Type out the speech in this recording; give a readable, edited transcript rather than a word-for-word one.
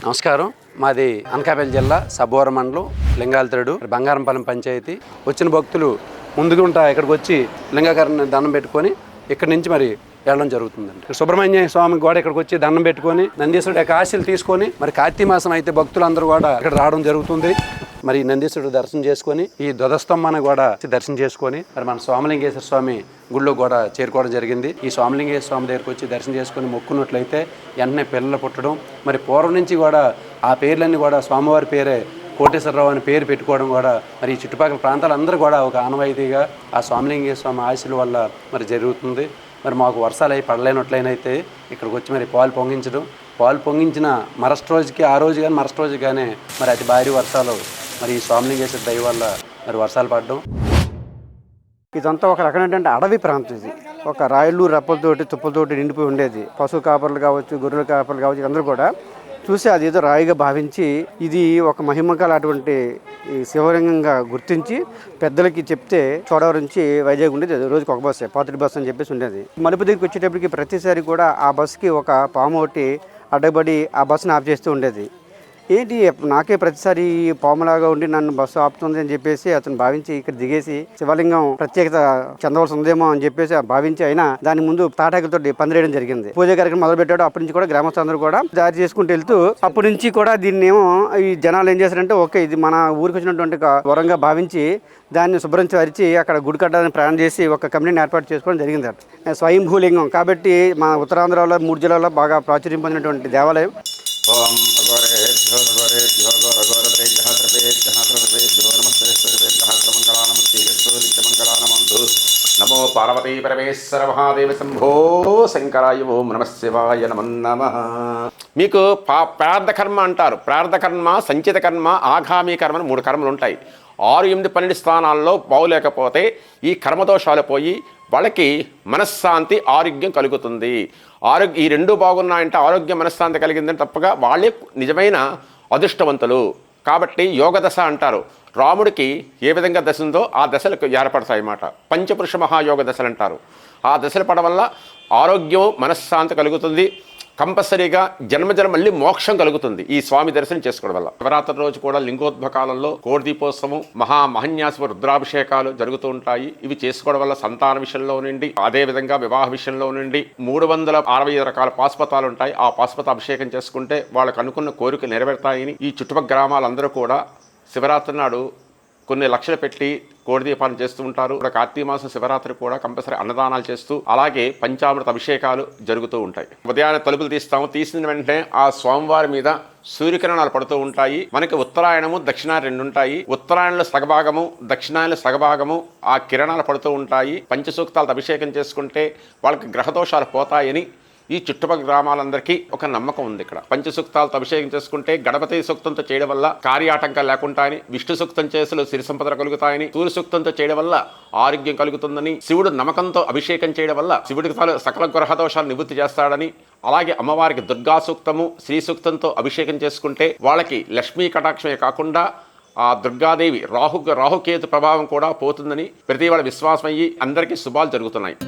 నమస్కారం. మాది అనకాపల్లి జిల్లా సబ్బవరం మండలం లింగాలతేడు బంగారంపాలెం పంచాయతీ. వచ్చిన భక్తులు ముందుగుంటా ఇక్కడికి వచ్చి లింగాకరణ దండం పెట్టుకొని ఇక్కడి నుంచి మరి వెళ్ళడం జరుగుతుందండి. సుబ్రహ్మణ్య స్వామి కూడా ఇక్కడికి వచ్చి దండం పెట్టుకొని నందీశ్వరుడు యొక్క ఆశీలు తీసుకొని మరి కార్తీక మాసం అయితే భక్తులందరూ కూడా ఇక్కడ రావడం జరుగుతుంది. మరి నందీశ్వరుడు దర్శనం చేసుకొని ఈ ధ్వజస్తంభాన్ని కూడా దర్శనం చేసుకొని మరి మన సోమలింగేశ్వర స్వామి గుళ్ళో కూడా చేరుకోవడం జరిగింది. ఈ సోమలింగేశ్వర స్వామి దగ్గరికి వచ్చి దర్శనం చేసుకొని మొక్కున్నట్లయితే వెంటనే పిల్లలు పుట్టడం, మరి పూర్వం నుంచి కూడా ఆ పేర్లన్నీ కూడా స్వామివారి పేరే కోటేశ్వరరావు అని పేరు పెట్టుకోవడం కూడా మరి ఈ చుట్టుపక్కల ప్రాంతాలందరూ కూడా ఒక ఆనవాయితీగా ఆ సోమలింగేశ్వర స్వామి ఆశీల వల్ల మరి జరుగుతుంది. మరి మాకు వర్షాలు అవి పడలేనట్లయినైతే ఇక్కడికి వచ్చి మరి పాలు పొంగించడం, పాలు పొంగించిన మరస్ట్ రోజుకి ఆ రోజు కానీ మరస్ట్ రోజు కానీ మరి అతి భారీ వర్షాలు మరి ఈ సోమలింగేశ్వర దయ వల్ల మరి వర్షాలు పడడం. ఇదంతా ఒక రకం ఏంటంటే అడవి ప్రాంతం. ఇది ఒక రాయలు రప్పలతోటి తుప్పలతోటి నిండిపోయి ఉండేది. పశు కాపర్లు కావచ్చు, గొర్రెల కాపర్లు కావచ్చు, అందరూ కూడా చూసి అది ఏదో రాయిగా భావించి ఇది ఒక మహిమగల అటువంటి శివలింగంగా గుర్తించి పెద్దలకి చెప్తే చోడవరం నుంచి వైజాగ్ ఉండేది రోజుకి ఒక బస్సే, పాతిడి బస్సు అని చెప్పేసి ఉండేది. మలుపు దగ్గరికి వచ్చేటప్పటికి ప్రతిసారి కూడా ఆ బస్సుకి ఒక పాము ఒకటి అడ్డబడి ఆ బస్సును ఆఫ్ చేస్తూ ఉండేది. ఏంటి నాకే ప్రతిసారి పాములాగా ఉండి నన్ను బస్సు ఆపుతుంది అని చెప్పేసి అతను భావించి ఇక్కడ దిగేసి శివలింగం ప్రత్యేకత చెందవలసి ఉందేమో అని చెప్పేసి భావించి అయినా దాని ముందు తాటాకులతో పందిరేయడం జరిగింది. పూజ కార్యక్రమం మొదలు పెట్టాడు. అప్పటి నుంచి కూడా గ్రామస్తులందరూ కూడా దారి చేసుకుంటూ వెళ్తూ అప్పటి నుంచి కూడా దీన్ని ఏమో ఈ జనాలు ఏం చేశారంటే ఓకే ఇది మన ఊరికి వచ్చినటువంటి వరంగా భావించి దాన్ని శుభ్రించి వరిచి అక్కడ గుడి కట్టాలని ప్లాన్ చేసి ఒక కమిటీని ఏర్పాటు చేసుకోవడం జరిగింది. స్వయంభూలింగం కాబట్టి మన ఉత్తరాంధ్రలో 3 జిల్లాల్లో బాగా ప్రాచుర్యం పొందినటువంటి దేవాలయం. ఓం అఘోరేభ్యో అఘోరేభ్యో అఘోరత్రేభ్యః సర్వేభ్యః సర్వేభ్యో నమస్తే సర్వేభ్యః సర్వమంగళానమస్తు నిత్యమంగళానమంతు. నమో పార్వతీ పరమేశ్వర మహాదేవ శంభో శంకరాయ ఓం నమః శివాయ నమో నమః. మీకు ప్రార్థ కర్మ అంటారు. ప్రార్థ కర్మ, సంచిత కర్మ, ఆగామి కర్మ అని 3 కర్మలు ఉంటాయి. 6, 8, 12 స్థానాల్లో బాగులేకపోతే ఈ కర్మదోషాలు పోయి వాళ్ళకి మనశ్శాంతి, ఆరోగ్యం కలుగుతుంది. ఈ 2 బాగున్నాయంటే ఆరోగ్యం, మనశ్శాంతి కలిగిందని తప్పగా వాళ్ళే నిజమైన అదృష్టవంతులు. కాబట్టి యోగ దశ అంటారు. రాముడికి ఏ విధంగా దశ ఉందో ఆ దశలకు ఏర్పడతాయి అన్నమాట. పంచపురుష మహాయోగ దశలు అంటారు. ఆ దశలు పడడం వల్ల ఆరోగ్యం, మనశ్శాంతి కలుగుతుంది. కంపల్సరీగా జన్మజన్మ మళ్ళీ మోక్షం కలుగుతుంది ఈ స్వామి దర్శనం చేసుకోవడం వల్ల. శివరాత్రి రోజు కూడా లింగోద్భకాలలో కోటి దీపోత్సవం, మహామహన్యాస రుద్రాభిషేకాలు జరుగుతూ ఉంటాయి. ఇవి చేసుకోవడం వల్ల సంతాన విషయంలో నుండి, అదేవిధంగా వివాహ విషయంలో నుండి 365 రకాల పాశుపతాలు ఉంటాయి. ఆ పాశుపత అభిషేకం చేసుకుంటే వాళ్ళకు అనుకున్న కోరిక నెరవేరుతాయని ఈ చుట్టుపక్కల గ్రామాలందరూ కూడా శివరాత్రి నాడు కొన్ని లక్షలు పెట్టి కోడి దీపాలను చేస్తూ ఉంటారు. కార్తీక మాసం శివరాత్రి కూడా కంపల్సరీ అన్నదానాలు చేస్తూ అలాగే పంచామృత అభిషేకాలు జరుగుతూ ఉంటాయి. ఉదయాన్నే తలుపులు తీస్తాము. తీసిన వెంటనే ఆ స్వామివారి మీద సూర్యకిరణాలు పడుతూ ఉంటాయి. మనకి ఉత్తరాయణము, దక్షిణాయనం 2 ఉంటాయి. ఉత్తరాయణంలో సగభాగము, దక్షిణాయనంలో సగభాగము ఆ కిరణాలు పడుతూ ఉంటాయి. పంచసూక్తాలతో అభిషేకం చేసుకుంటే వాళ్ళకి గ్రహదోషాలు పోతాయని ఈ చుట్టుపక్కల గ్రామాలందరికీ ఒక నమ్మకం ఉంది. ఇక్కడ పంచసూక్తాలతో అభిషేకం చేసుకుంటే గణపతి సూక్తంతో చేయడం వల్ల కార్యాటంకాలు లేకుండా అని, విష్ణు సూక్తం చేసలు సిరి సంపదలు కలుగుతాయని, సూర్య సూక్తంతో చేయడం వల్ల ఆరోగ్యం కలుగుతుందని, శివుడు నమ్మకంతో అభిషేకం చేయడం వల్ల శివుడికి సకల గ్రహదోషాలు నివృత్తి చేస్తాడని, అలాగే అమ్మవారికి దుర్గా సూక్తము, శ్రీ సూక్తంతో అభిషేకం చేసుకుంటే వాళ్ళకి లక్ష్మీ కటాక్షమే కాకుండా ఆ దుర్గాదేవి రాహుకేతు ప్రభావం కూడా పోతుందని ప్రతి వాళ్ళ విశ్వాసం అయ్యి అందరికీ శుభాలు జరుగుతున్నాయి.